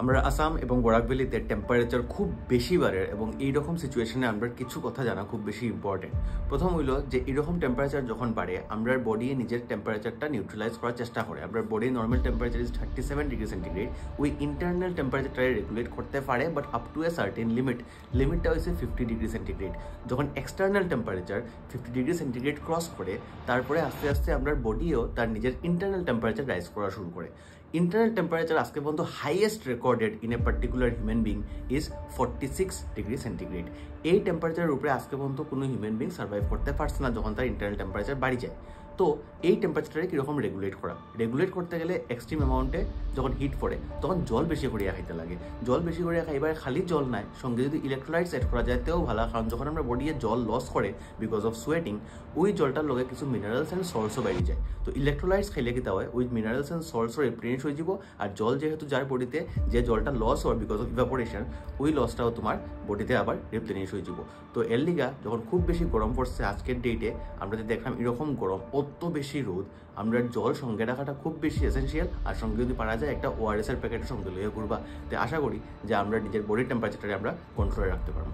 আমরা আসাম এবং বরাক ভ্যালিতে টেম্পারেচার খুব বেশি বাড়ে এবং এইরকম সিচুয়েশনে আমরা কিছু কথা জানা খুব বেশি ইম্পর্টেন্ট। প্রথম হইল যে এইরকম টেম্পারেচার যখন বাড়ে আমরা বডি নিজের টেম্পারেচারটা নিউট্রালাইজ করার চেষ্টা করে। আমরা body normal temperature is 37 degree centigrade, ওই ইন্টারনাল টেম্পারেচারটাকে রেগুলেট করতে পারে but up to a certain লিমিটটা হচ্ছে 50 ডিগ্রি সেন্টিগ্রেড। যখন external temperature 50 degree centigrade cross করে তারপরে আস্তে আস্তে আমরা বডিও তার নিজের ইন্টারনাল টেম্পারেচার রাইজ করা শুরু করে। ইন্টারনাল টেম্পারেচার আজকে পর্যন্ত highest recorded in a particular human being is 46 degree centigrade. এই টেম্পারেচারের উপরে আজকে পর্যন্ত কোনো হিউম্যান বিং সার্ভাইভ করতে পারছে না যখন তার ইন্টারনাল টেম্পারেচার বাড়ি যায়। তো এই টেম্পারেচারটাকে কীরকম রেগুলেট করতে গেলে এক্সট্রিম অ্যামাউন্টে যখন হিট পড়ে তখন জল বেশি করিয়া খাইতে লাগে। জল বেশি করিয়া খাইবার খালি জল নাই, সঙ্গে যদি ইলেকট্রোলাইটস এড করা যায় তেও ভালো, কারণ যখন আমরা বডিয়ে জল লস করে বিকজ অফ সোয়েটিং ওই জলটার লগে কিছু মিনারেলস অ্যান্ড সল্টসও বেড়ে যায়। তো ইলেকট্রোলাইটস খাইলে কিতা হয় ওই মিনারেলস অ্যান্ড সল্টসও রিপ্লেনিশ হয়ে যাব, আর জল যেহেতু যার বডিতে যে জলটা লস হয় বিকজ অফ ইভাপোরেশন ওই লসটাও তোমার বডিতে আবার রিপ্লেনিশ হয়ে যাব। তো এর লিগা যখন খুব বেশি গরম পড়ছে আজকের ডেটে আমরা যদি দেখলাম এরকম গরম অত বেশি রোদ, আমরা জল সঙ্গে রাখাটা খুব বেশি এসেন্সিয়াল। আর সঙ্গে যদি পারা যায় একটা ওআরএস এর প্যাকেটের সঙ্গে লইয়া ঘুরবা, তো আশা করি যে আমরা নিজের বডির টেম্পারেচারটা আমরা কন্ট্রোলে রাখতে পারবো।